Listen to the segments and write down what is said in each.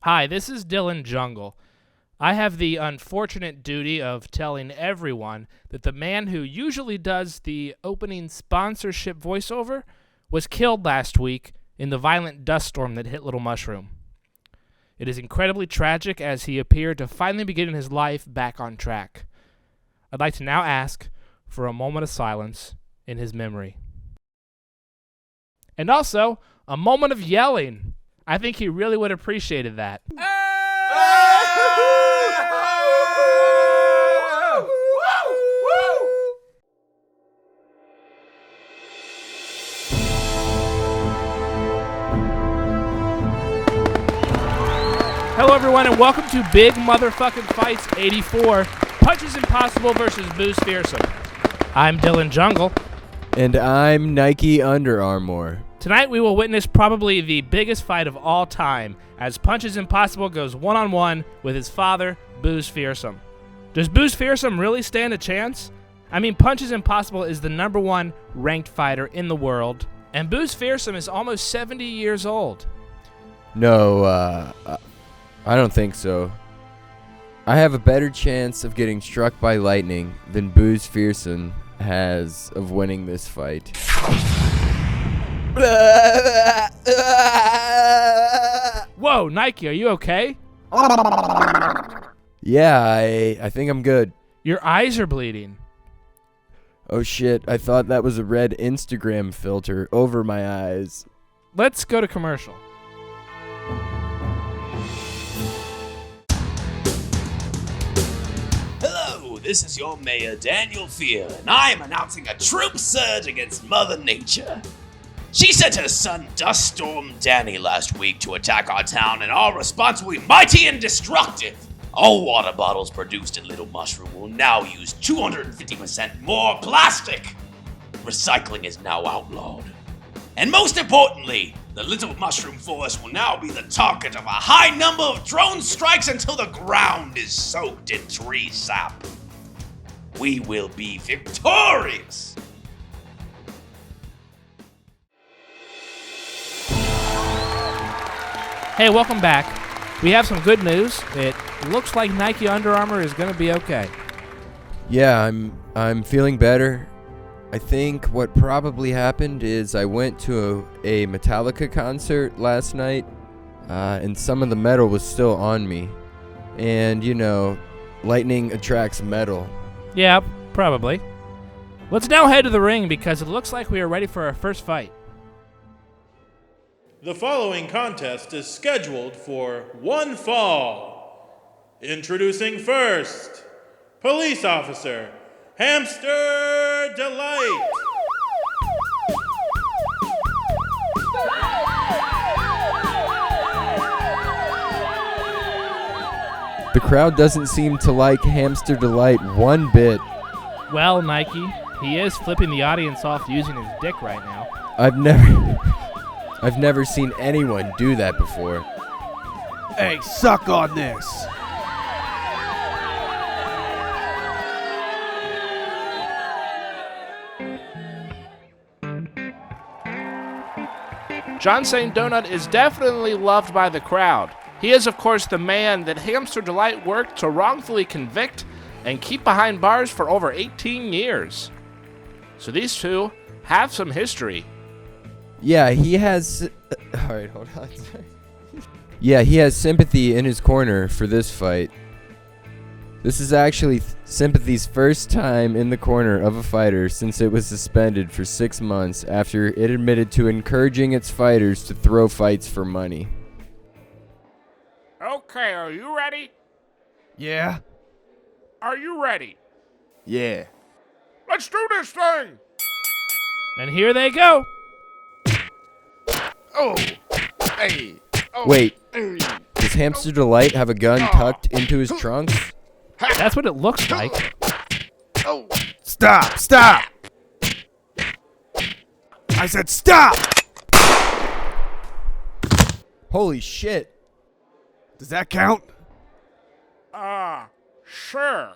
Hi, this is Dylan Jungle. I have the unfortunate duty of telling everyone that the man who usually does the opening sponsorship voiceover was killed last week in the violent dust storm that hit Little Mushroom. It is incredibly tragic as he appeared to finally be getting his life back on track. I'd like to now ask for a moment of silence in his memory. And also, a moment of yelling. I think he really would have appreciated that. Hello everyone and welcome to Big Motherfucking Fights 84, Punches Impossible versus Booze Fearsome. I'm Dylan Jungle. And I'm Nike Under Armour. Tonight we will witness probably the biggest fight of all time as Punches Impossible goes one-on-one with his father, Booze Fearsome. Does Booze Fearsome really stand a chance? I mean, Punches Impossible is the #1 ranked fighter in the world, and Booze Fearsome is almost 70 years old. No, I don't think so. I have a better chance of getting struck by lightning than Booze Fearsome has of winning this fight. Whoa, Nike, are you okay? Yeah, I think I'm good. Your eyes are bleeding. Oh shit, I thought that was a red Instagram filter over my eyes. Let's go to commercial. Hello, this is your mayor, Daniel Fear, and I am announcing a troop surge against Mother Nature. She sent her son Dust Storm Danny last week to attack our town, and our response will be mighty and destructive. All water bottles produced in Little Mushroom will now use 250% more plastic. Recycling is now outlawed. And most importantly, the Little Mushroom Forest will now be the target of a high number of drone strikes until the ground is soaked in tree sap. We will be victorious! Hey, welcome back. We have some good news. It looks like Nike Under Armour is going to be okay. Yeah, I'm feeling better. I think what probably happened is I went to a Metallica concert last night, and some of the metal was still on me. And, you know, lightning attracts metal. Yeah, probably. Let's now head to the ring because it looks like we are ready for our first fight. The following contest is scheduled for one fall. Introducing first, Police Officer Hamster Delight. The crowd doesn't seem to like Hamster Delight one bit. Well, Nike, he is flipping the audience off using his dick right now. I've never seen anyone do that before. Hey, suck on this. John St. Donut is definitely loved by the crowd. He is, of course, the man that Hamster Delight worked to wrongfully convict and keep behind bars for over 18 years. So these two have some history. Yeah, he has... Alright, hold on. Yeah, he has sympathy in his corner for this fight. This is actually Sympathy's first time in the corner of a fighter since it was suspended for 6 months after it admitted to encouraging its fighters to throw fights for money. Okay, are you ready? Yeah? Are you ready? Yeah. Let's do this thing! And here they go. Oh! Hey! Oh. Wait, Hey. does Hamster Delight have a gun tucked into his trunk? That's what it looks like. Oh! Stop! Stop! I said stop! Holy shit. Does that count? Sure.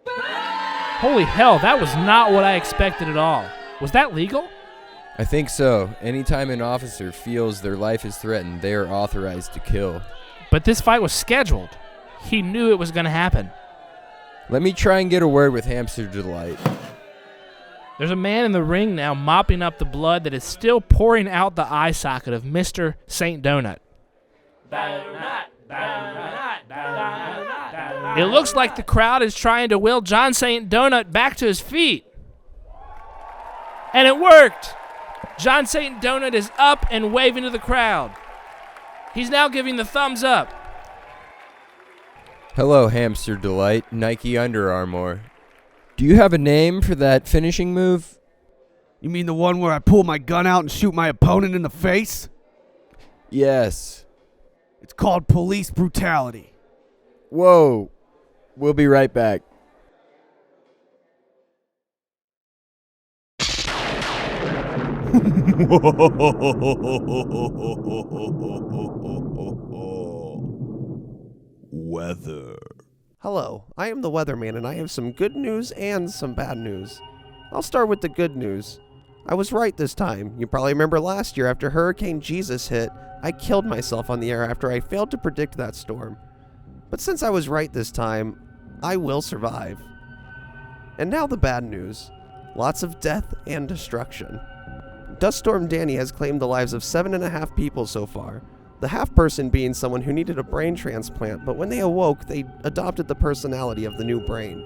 Holy hell, that was not what I expected at all. Was that legal? I think so. Anytime an officer feels their life is threatened, they are authorized to kill. But this fight was scheduled. He knew it was going to happen. Let me try and get a word with Hamster Delight. There's a man in the ring now mopping up the blood that is still pouring out the eye socket of Mr. Saint Donut. It looks like the crowd is trying to will John Saint Donut back to his feet. And it worked. John Saint Donut is up and waving to the crowd. He's now giving the thumbs up. Hello, Hamster Delight, Nike Under Armour. Do you have a name for that finishing move? You mean the one where I pull my gun out and shoot my opponent in the face? Yes. It's called police brutality. Whoa. We'll be right back. Weather. Hello, I am the weatherman and I have some good news and some bad news. I'll start with the good news. I was right this time. You probably remember last year after Hurricane Jesus hit, I killed myself on the air after I failed to predict that storm. But since I was right this time, I will survive. And now the bad news. Lots of death and destruction. Dust Storm Danny has claimed the lives of 7.5 people so far. The half person being someone who needed a brain transplant, but when they awoke, they adopted the personality of the new brain.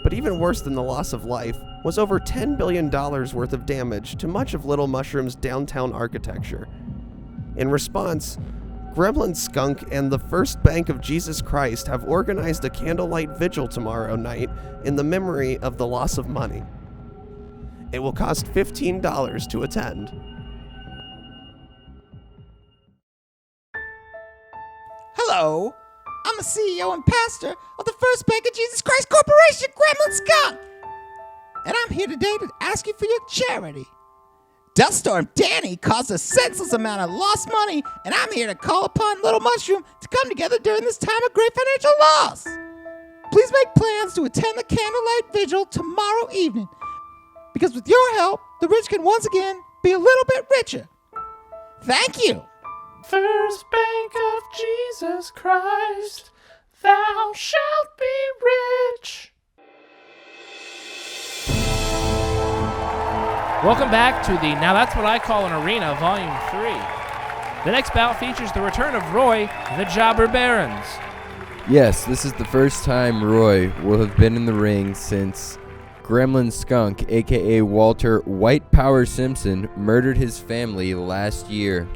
But even worse than the loss of life was over $10 billion worth of damage to much of Little Mushroom's downtown architecture. In response, Gremlin Skunk and the First Bank of Jesus Christ have organized a candlelight vigil tomorrow night in the memory of the loss of money. It will cost $15 to attend. Hello, I'm the CEO and pastor of the First Bank of Jesus Christ Corporation, Gremlin Skunk. And I'm here today to ask you for your charity. Dust Storm Danny caused a senseless amount of lost money, and I'm here to call upon Little Mushroom to come together during this time of great financial loss. Please make plans to attend the candlelight vigil tomorrow evening, because with your help, the rich can once again be a little bit richer. Thank you. First Bank of Jesus Christ, thou shalt be rich. Welcome back to the Now That's What I Call an Arena, Volume 3. The next bout features the return of Roy, the Jobber Barons. Yes, this is the first time Roy will have been in the ring since Gremlin Skunk, aka Walter White Power Simpson, murdered his family last year.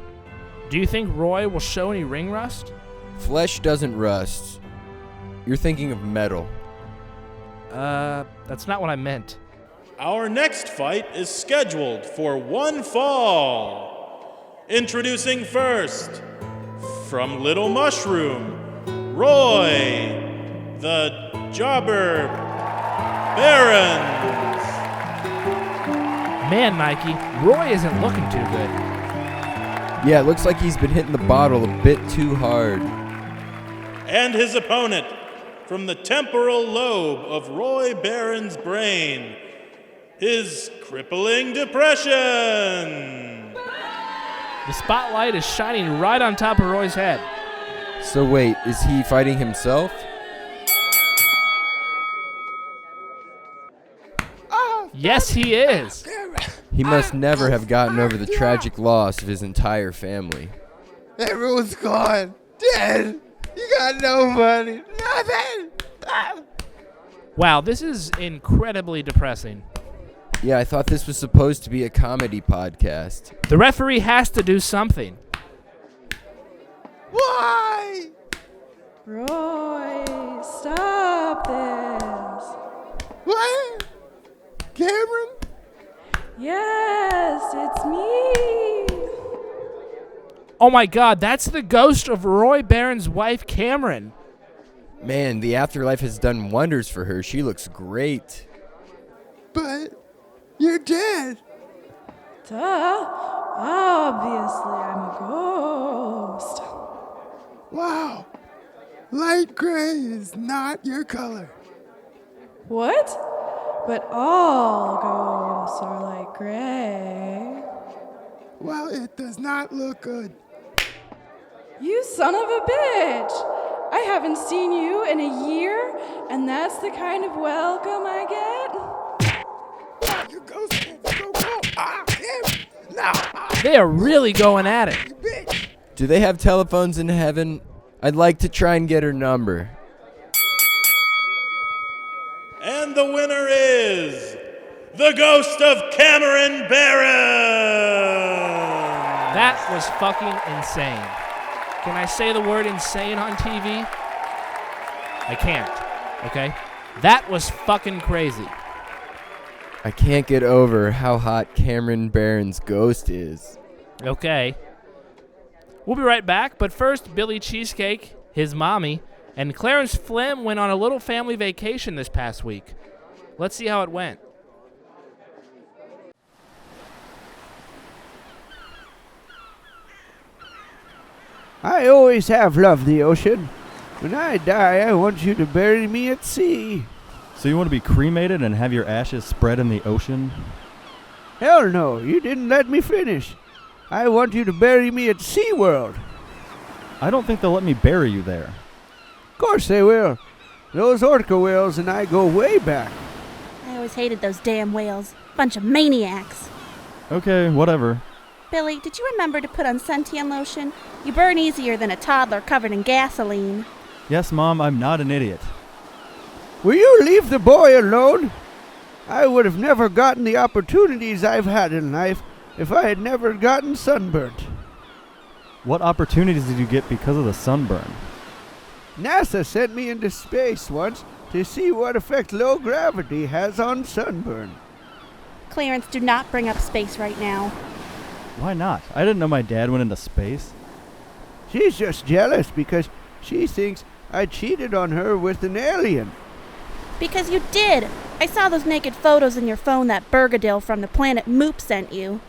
Do you think Roy will show any ring rust? Flesh doesn't rust. You're thinking of metal. That's not what I meant. Our next fight is scheduled for one fall. Introducing first, from Little Mushroom, Roy, the Jobber Barons. Man, Nike, Roy isn't looking too good. Yeah, it looks like he's been hitting the bottle a bit too hard. And his opponent, from the temporal lobe of Roy Barron's brain, his crippling depression. The spotlight is shining right on top of Roy's head. So wait, is he fighting himself? Yes, he is. He must never have gotten over the tragic loss of his entire family. Everyone's gone. Dead. You got no money. Nothing. Wow, this is incredibly depressing. Yeah, I thought this was supposed to be a comedy podcast. The referee has to do something. Why? Roy, stop this. What? Cameron? Yes, it's me. Oh my god, that's the ghost of Roy Barron's wife, Cameron. Man, the afterlife has done wonders for her. She looks great. But you're dead. Duh. Obviously, I'm a ghost. Wow. Light gray is not your color. What? But all ghosts are like gray. Well, it does not look good. You son of a bitch! I haven't seen you in a year, and that's the kind of welcome I get? You go, go, go. Ah, him. No. They are really going at it. You bitch. Do they have telephones in heaven? I'd like to try and get her number. And the winner is the ghost of Cameron Barron. That was fucking insane. Can I say the word insane on TV? I can't, okay? That was fucking crazy. I can't get over how hot Cameron Barron's ghost is. Okay. We'll be right back, but first, Billy Cheesecake, his mommy, and Clarence Flynn went on a little family vacation this past week. Let's see how it went. I always have loved the ocean. When I die, I want you to bury me at sea. So you want to be cremated and have your ashes spread in the ocean? Hell no, you didn't let me finish. I want you to bury me at SeaWorld. I don't think they'll let me bury you there. Of course they will. Those orca whales and I go way back. I always hated those damn whales. Bunch of maniacs. Okay, whatever. Billy, did you remember to put on suntan lotion? You burn easier than a toddler covered in gasoline. Yes, Mom, I'm not an idiot. Will you leave the boy alone? I would have never gotten the opportunities I've had in life if I had never gotten sunburnt. What opportunities did you get because of the sunburn? NASA sent me into space once to see what effect low gravity has on sunburn. Clarence, do not bring up space right now. Why not? I didn't know my dad went into space. She's just jealous because she thinks I cheated on her with an alien. Because you did. I saw those naked photos in your phone that Bergadil from the planet Moop sent you.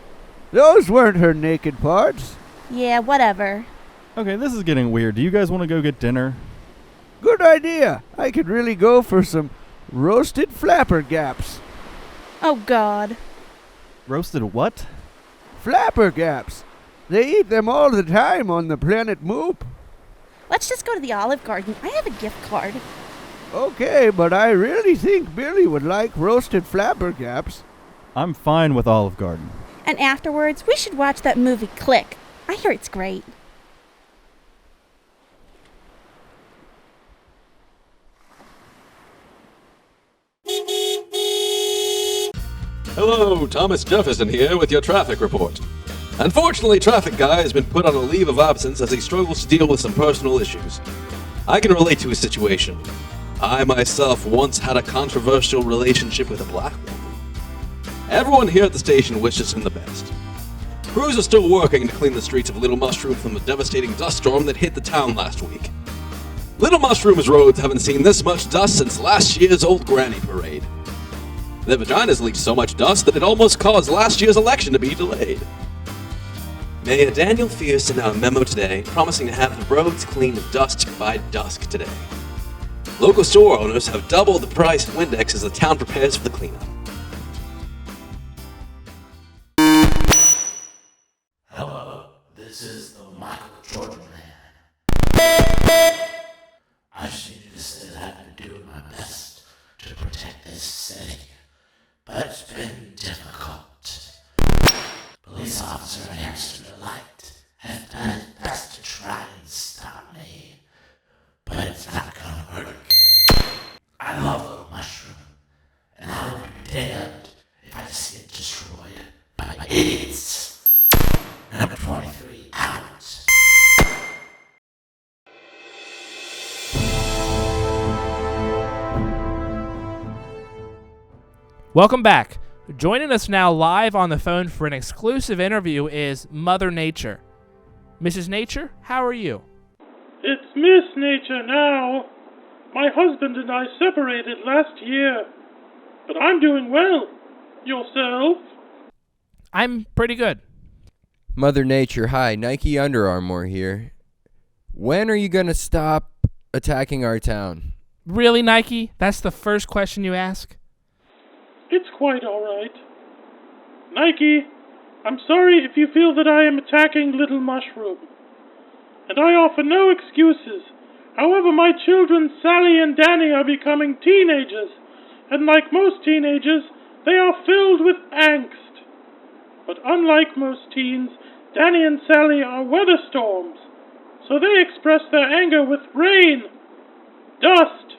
Those weren't her naked parts. Yeah, whatever. Okay, this is getting weird. Do you guys want to go get dinner? Good idea. I could really go for some roasted flappergaps. Oh, God. Roasted what? Flappergaps. They eat them all the time on the planet Moop. Let's just go to the Olive Garden. I have a gift card. Okay, but I really think Billy would like roasted flappergaps. I'm fine with Olive Garden. And afterwards, we should watch that movie Click. I hear it's great. Hello, Thomas Jefferson here with your traffic report. Unfortunately, Traffic Guy has been put on a leave of absence as he struggles to deal with some personal issues. I can relate to his situation. I myself once had a controversial relationship with a black woman. Everyone here at the station wishes him the best. Crews are still working to clean the streets of Little Mushroom from the devastating dust storm that hit the town last week. Little Mushroom's roads haven't seen this much dust since last year's Old Granny Parade. Their vaginas leaked so much dust that it almost caused last year's election to be delayed. Mayor Daniel Fearsome sent out a memo today promising to have the roads cleaned of dust by dusk today. Local store owners have doubled the price of Windex as the town prepares for the cleanup. Hello, this is the Michael Jordan Man. I just needed to say that I've been doing my best to protect this city, but it's been difficult. Police officer and Hamster Light have done his best to try and stop me, but it's not gonna work. I love Little Mushroom, and I would be damned if I just get destroyed by idiots. Number 23, out. Welcome back. Joining us now live on the phone for an exclusive interview is Mother Nature. Mrs. Nature, how are you? It's Miss Nature now. My husband and I separated last year, but I'm doing well. Yourself? I'm pretty good. Mother Nature, hi, Nike Under Armour here. When are you going to stop attacking our town? Really, Nike? That's the first question you ask? It's quite all right. Nike, I'm sorry if you feel that I am attacking Little Mushroom. and I offer no excuses. However, my children Sally and Danny are becoming teenagers, and like most teenagers, they are filled with angst. But unlike most teens, Danny and Sally are weather storms, so they express their anger with rain, dust,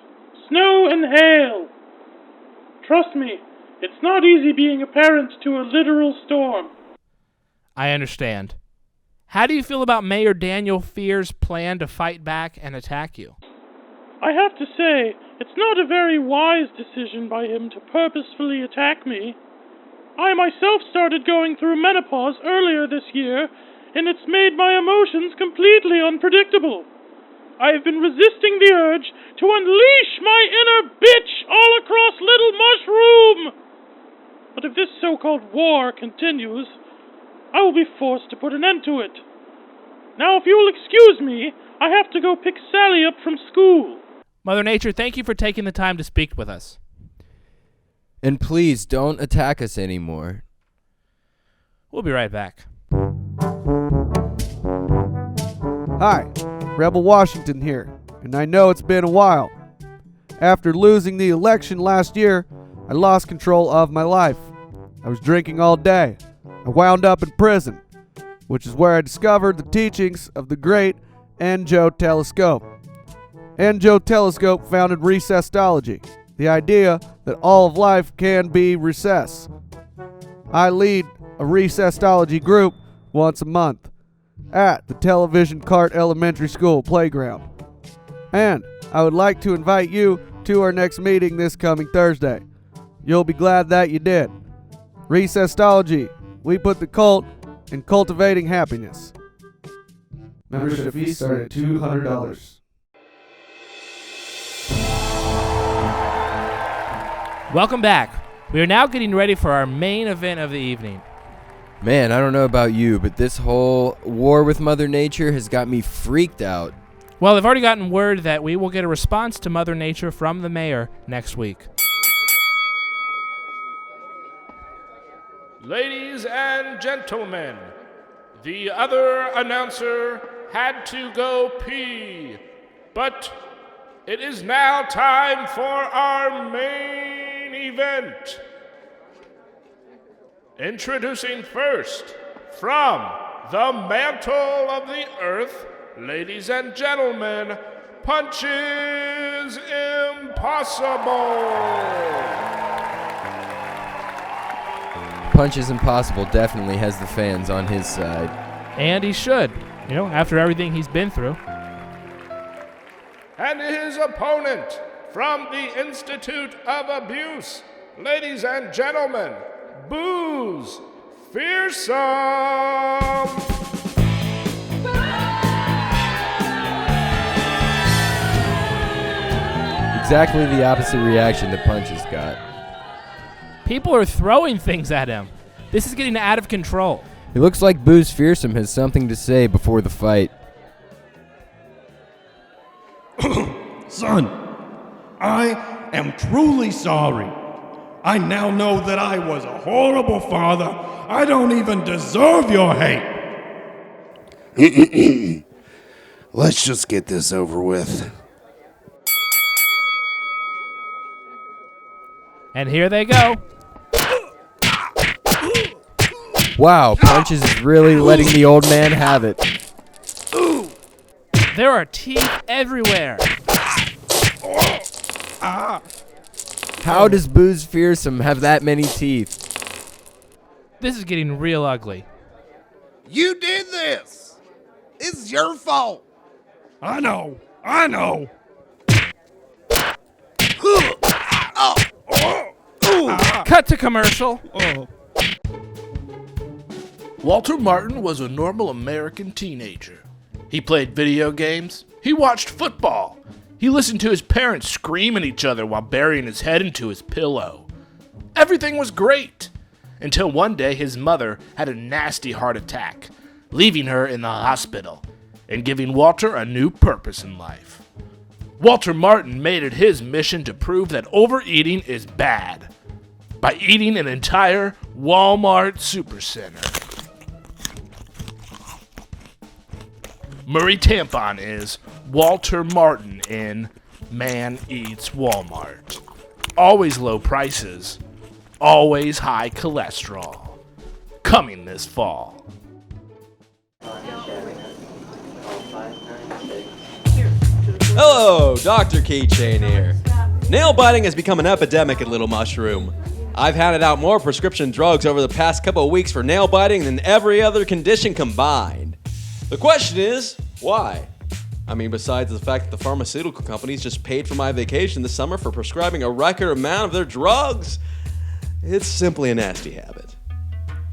snow, and hail. Trust me, it's not easy being a parent to a literal storm. I understand. How do you feel about Mayor Daniel Fear's plan to fight back and attack you? I have to say, it's not a very wise decision by him to purposefully attack me. I myself started going through menopause earlier this year, and it's made my emotions completely unpredictable. I have been resisting the urge to unleash my inner bitch all across Little Mushroom. But if this so-called war continues, I will be forced to put an end to it. Now, if you will excuse me, I have to go pick Sally up from school. Mother Nature, thank you for taking the time to speak with us. And please don't attack us anymore. We'll be right back. Hi, Rebel Washington here, and I know it's been a while. After losing the election last year, I lost control of my life. I was drinking all day. I wound up in prison, which is where I discovered the teachings of the great Enjo Telescope. Enjo Telescope founded recessology, the idea that all of life can be recess. I lead a recessology group once a month at the Television Cart Elementary School playground. And I would like to invite you to our next meeting this coming Thursday. You'll be glad that you did. Recessology, we put the cult in cultivating happiness. Membership fees start at $200. Welcome back. We are now getting ready for our main event of the evening. Man, I don't know about you, but this whole war with Mother Nature has got me freaked out. Well, I've already gotten word that we will get a response to Mother Nature from the mayor next week. Ladies and gentlemen, the other announcer had to go pee, but it is now time for our main event. Introducing first, from the mantle of the earth, ladies and gentlemen, Punches Impossible. Punches Impossible definitely has the fans on his side. And he should, after everything he's been through. And his opponent, from the Institute of Abuse, ladies and gentlemen, Booze Fearsome. Exactly the opposite reaction that Punches got. People are throwing things at him. This is getting out of control. It looks like Booze Fearsome has something to say before the fight. Son, I am truly sorry. I now know that I was a horrible father. I don't even deserve your hate. Let's just get this over with. And here they go. Wow, Punches is really letting the old man have it. There are teeth everywhere. How does Booze Fearsome have that many teeth? This is getting real ugly. You did this. It's your fault. I know. Cut to commercial. Walter Martin was a normal American teenager. He played video games. He watched football. He listened to his parents scream at each other while burying his head into his pillow. Everything was great, until one day his mother had a nasty heart attack, leaving her in the hospital and giving Walter a new purpose in life. Walter Martin made it his mission to prove that overeating is bad by eating an entire Walmart supercenter. Murray Tampon is Walter Martin in Man Eats Walmart. Always low prices, always high cholesterol. Coming this fall. Hello, Dr. Keychain here. Nail biting has become an epidemic at Little Mushroom. I've handed out more prescription drugs over the past couple of weeks for nail biting than every other condition combined. The question is, why? I mean, besides the fact that the pharmaceutical companies just paid for my vacation this summer for prescribing a record amount of their drugs, it's simply a nasty habit.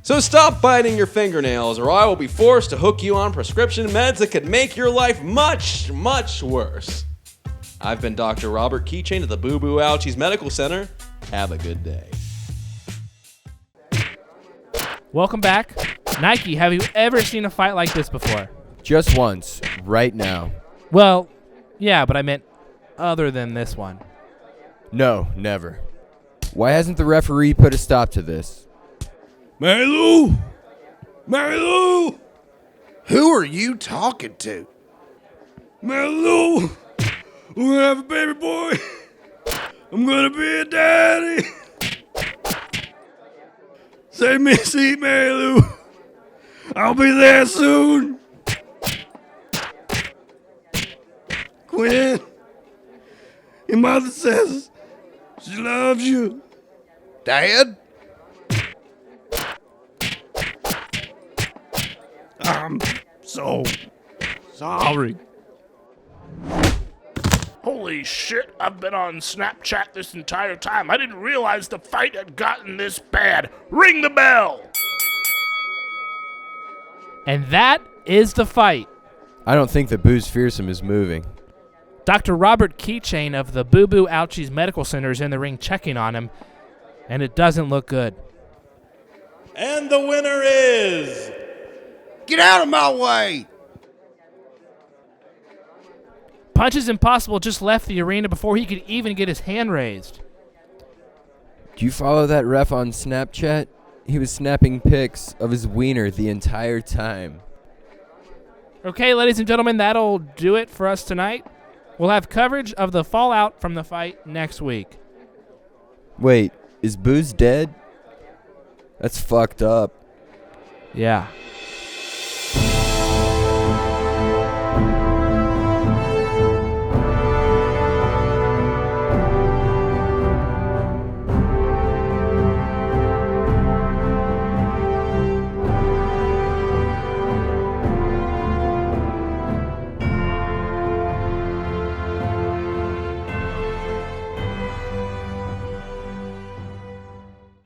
So stop biting your fingernails or I will be forced to hook you on prescription meds that could make your life much, much worse. I've been Dr. Robert Keychain at the Boo Boo Ouchies Medical Center. Have a good day. Welcome back. Nike, have you ever seen a fight like this before? Just once, right now. Well, yeah, but I meant other than this one. No, never. Why hasn't the referee put a stop to this? Mary Lou! Mary Lou! Who are you talking to? Mary Lou! We're gonna have a baby boy! I'm gonna be a daddy! Save me a seat, Mary Lou! I'll be there soon! Quinn, your mother says she loves you. Dad? I'm so sorry. Holy shit, I've been on Snapchat this entire time. I didn't realize the fight had gotten this bad. Ring the bell! And that is the fight. I don't think that Boo's Fearsome is moving. Dr. Robert Keychain of the Boo Boo Ouchies Medical Center is in the ring checking on him, and it doesn't look good. And the winner is... Get out of my way! Punches Impossible just left the arena before he could even get his hand raised. Do you follow that ref on Snapchat? He was snapping pics of his wiener the entire time. Okay, ladies and gentlemen, that'll do it for us tonight. We'll have coverage of the fallout from the fight next week. Wait, is Boo's dead? That's fucked up. Yeah.